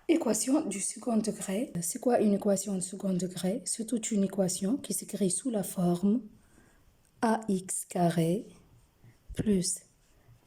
Équation du second degré. C'est quoi une équation du second degré? C'est toute une équation qui s'écrit sous la forme ax carré plus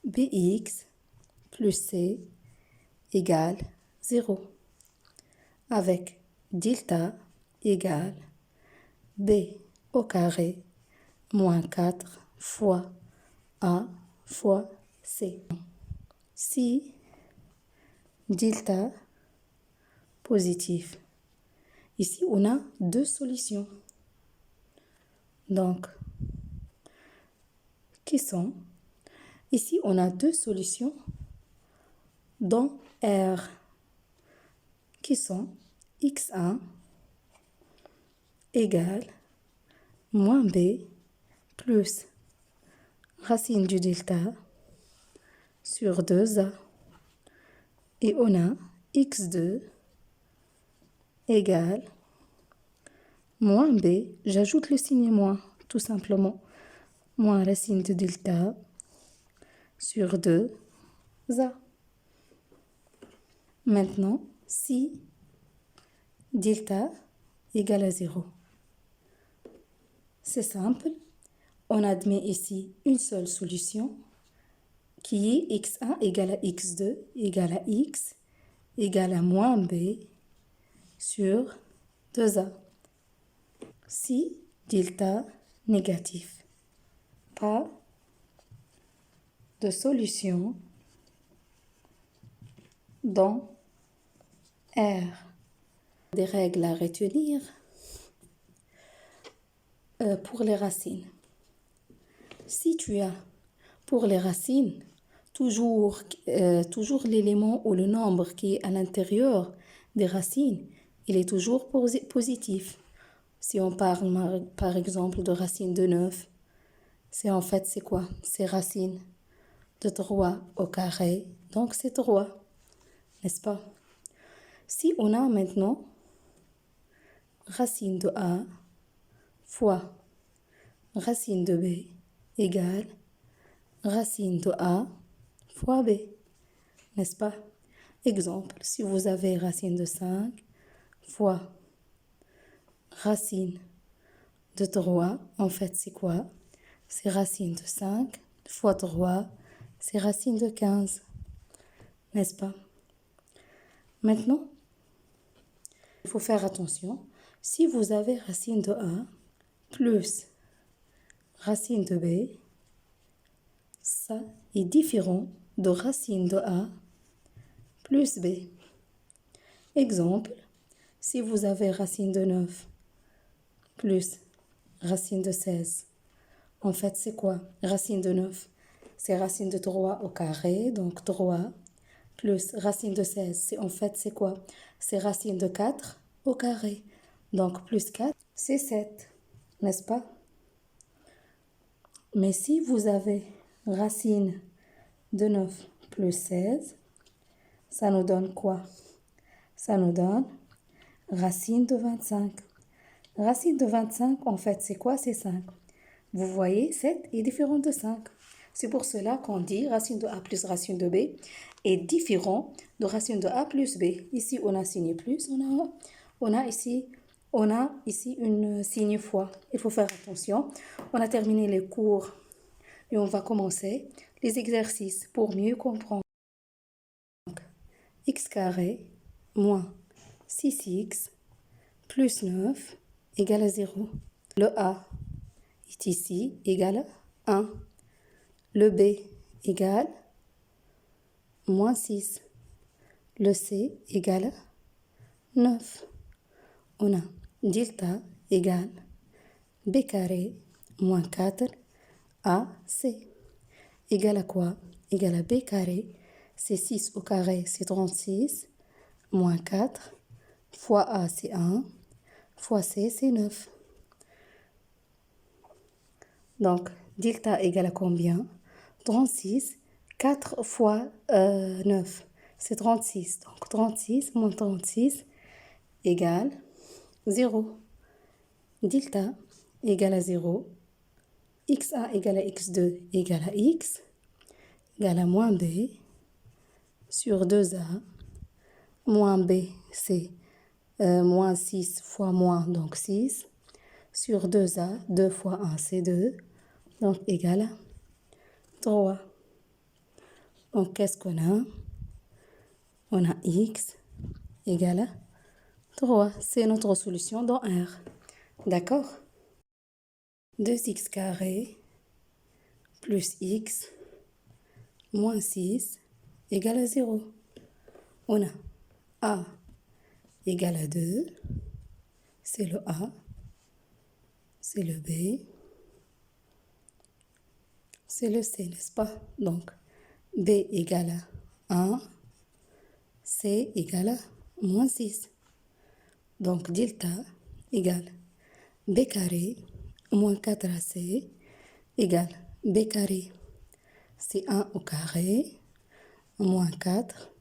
bx plus c égale 0, avec delta égale b au carré moins 4 fois a fois c. Si delta positif, ici on a deux solutions. Donc, qui sont? Ici on a deux solutions dans R qui sont x1 égale moins b plus racine du delta sur 2a. Et on a x2 égale moins b, j'ajoute le signe moins, tout simplement, moins racine de delta sur 2a. Maintenant, si delta égale à 0, c'est simple, on admet ici une seule solution qui est x1 égale à x2 égale à x égale à moins b sur 2a. Si delta négatif, pas de solution dans R. Des règles à retenir pour les racines. Si tu as pour les racines toujours l'élément ou le nombre qui est à l'intérieur des racines, il est toujours positif. Si on parle par exemple de racine de 9, c'est quoi? C'est racine de 3 au carré, donc c'est 3, n'est-ce pas? Si on a maintenant racine de A fois racine de B égale racine de A fois B, n'est-ce pas? Exemple, si vous avez racine de 5 fois racine de 3, en fait, c'est quoi? C'est racine de 5 fois 3, c'est racine de 15, n'est-ce pas? Maintenant, il faut faire attention. Si vous avez racine de A plus racine de B, ça est différent de racine de A plus B. Exemple, si vous avez racine de 9 plus racine de 16, en fait, c'est quoi? Racine de 9, c'est racine de 3 au carré, donc 3, plus racine de 16, c'est quoi? C'est racine de 4 au carré, donc plus 4, c'est 7, n'est-ce pas? Mais si vous avez racine de 9 plus 16, ça nous donne quoi? Ça nous donne racine de 25. Racine de 25, en fait, c'est quoi? C'est 5. Vous voyez, 7 est différent de 5. C'est pour cela qu'on dit racine de A plus racine de B est différent de racine de A plus B. Ici, on a signe plus, on a ici une signe fois. Il faut faire attention. On a terminé les cours et on va commencer les exercices pour mieux comprendre. X carré moins 6x plus 9 égale à 0. Le A est ici égal à 1. Le B égale moins 6. Le C égale 9. On a delta égale B carré moins 4 AC. Égale à quoi? Égale à B carré, c'est 6 au carré, c'est 36, moins 4, fois A, c'est 1, fois C, c'est 9. Donc, delta égale à combien? 36, 4 fois 9, c'est 36. Donc, 36 moins 36 égale 0. Delta égale à 0. x1 égale à x2 égale à x égale à moins b sur 2a. Moins B, c'est moins 6 fois moins, donc 6. Sur 2A, 2 fois 1, c'est 2. Donc, égal à 3. Donc, qu'est-ce qu'on a? On a x égale à 3. C'est notre solution dans R. D'accord? 2x carré plus x moins 6 égale à 0. On a A égale à 2. C'est le A. C'est le B. C'est le C, n'est-ce pas? Donc, B égale à 1. C égale à moins 6. Donc, delta égale B carré moins 4AC égale B carré. C'est 1 au carré moins 4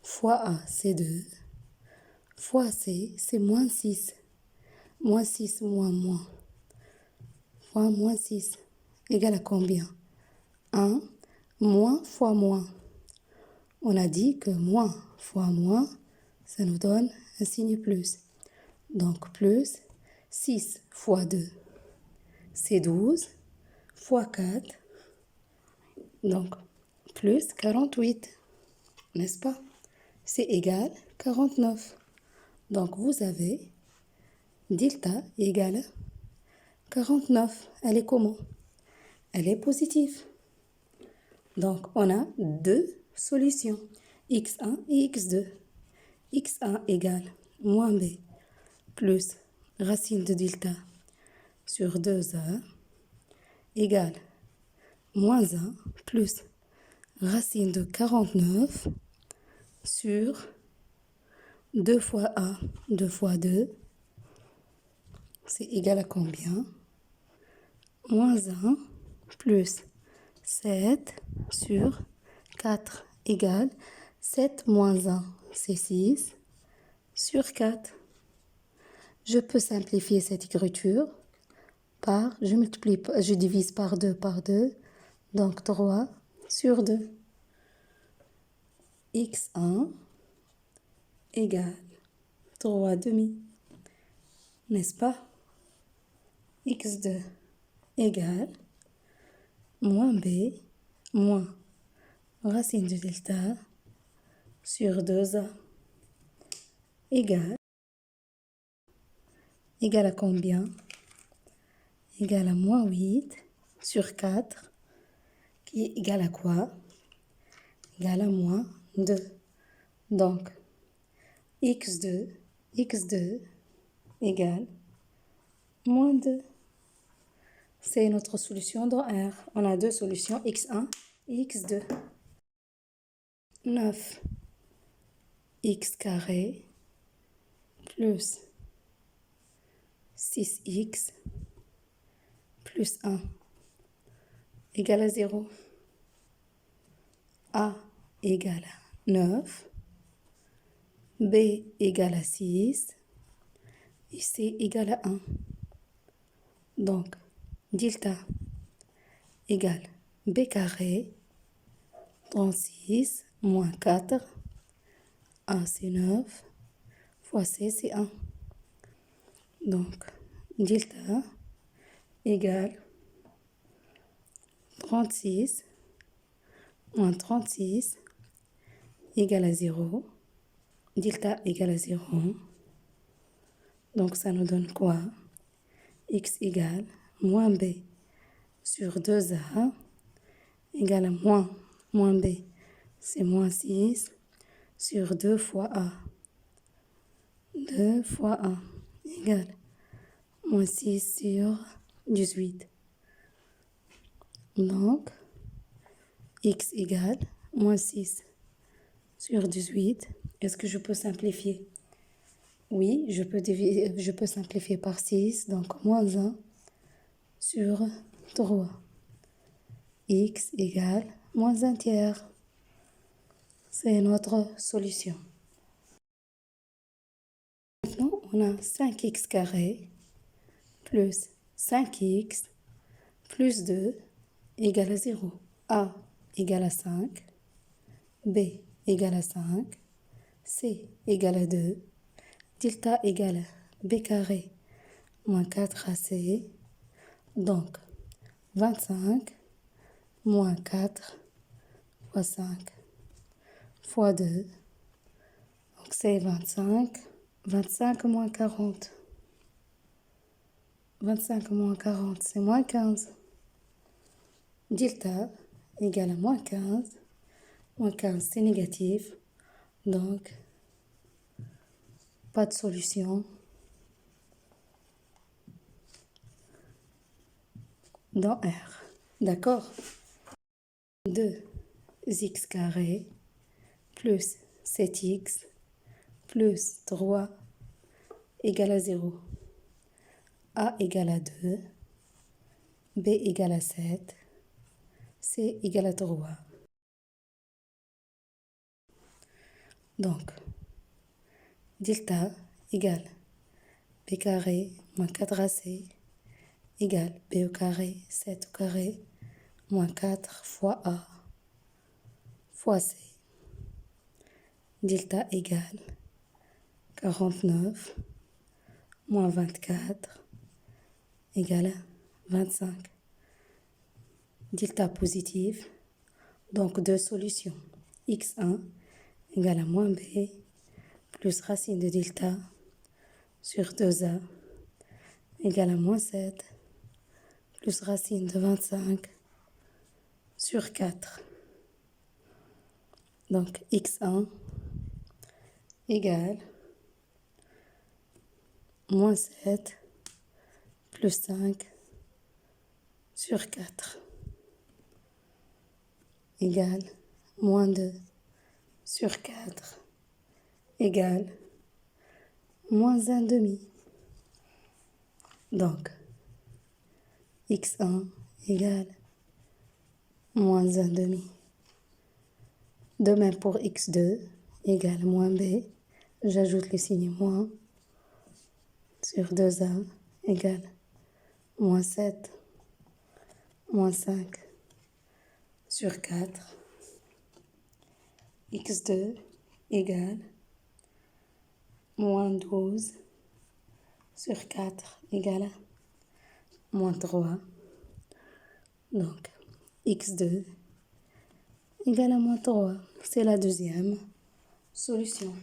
fois A, c'est 2 fois C, c'est moins 6. Moins 6 moins moins fois moins 6 égale à combien? 1 moins fois moins. On a dit que moins fois moins, ça nous donne un signe plus. Donc plus 6 fois 2, c'est 12 fois 4, donc plus 48, n'est-ce pas? C'est égal 49. Donc vous avez delta égale 49. Elle est comment? Elle est positive. Donc on a deux solutions, x1 et x2. x1 égale moins b plus racine de delta sur 2a égale moins 1 plus racine de 49 sur 2 fois a, 2 fois 2, c'est égal à combien? Moins 1 plus 7 sur 4 égale 7 moins 1, c'est 6 sur 4. Je peux simplifier cette écriture par, je divise par 2 par 2, donc 3 sur 2. x1 égale 3 demi, n'est-ce pas? x2 égale moins b moins racine de delta sur 2a égale à combien? Égale à moins 8 sur 4 qui est égal à quoi? Égal à moins 2. Donc, x2 égale moins 2. C'est notre solution dans R. On a deux solutions, x1 et x2. 9 x carré plus 6x plus 1 égale à 0. A égale à 9, B égale à 6 et C égale à 1. Donc, delta égale B carré, 36 moins 4, A c'est 9, fois C c'est 1. Donc, delta égale 36 moins 36 égale à 0. Delta égale à 0. Donc, ça nous donne quoi? X égale moins B sur 2A égale à moins B, c'est moins 6 sur 2 fois A. 2 fois A égale moins 6 sur 18. Donc, x égale moins 6 sur 18. Est-ce que je peux simplifier? Oui, je peux simplifier par 6, donc moins 1 sur 3. X égale moins 1 tiers. C'est notre solution. Maintenant, on a 5x carré plus 5x plus 2 égale à 0. A égale à 5, B égale à 5, C égale à 2. Delta égale B carré moins 4AC. Donc, 25 moins 4 fois 5 fois 2. Donc, c'est 25. 25 moins 40. 25 moins 40, c'est moins 15. Delta égale à moins 15. Moins 15, c'est négatif. Donc, pas de solution. Dans R. D'accord? 2x carré plus 7x plus 3 égale à 0. A égale à 2. B égale à 7. C égale à 3. Donc, delta égale B carré moins 4AC égale B au carré, 7 au carré, moins 4 fois A fois C. Delta égale 49 moins 24 égale 25. Delta positif, donc deux solutions. x1 égale à moins b plus racine de delta sur 2a égale à moins 7 plus racine de 25 sur 4. Donc x1 égale moins 7 plus 5 sur 4 égale moins 2 sur 4 égale moins 1 demi. Donc, x1 égale moins 1 demi. De même pour x2 égale moins b. J'ajoute le signe moins sur 2a égale moins 7 moins 5 sur 4. x2 égale moins 12 sur 4 égale moins 3. Donc, x2 égale à moins 3. C'est la deuxième solution.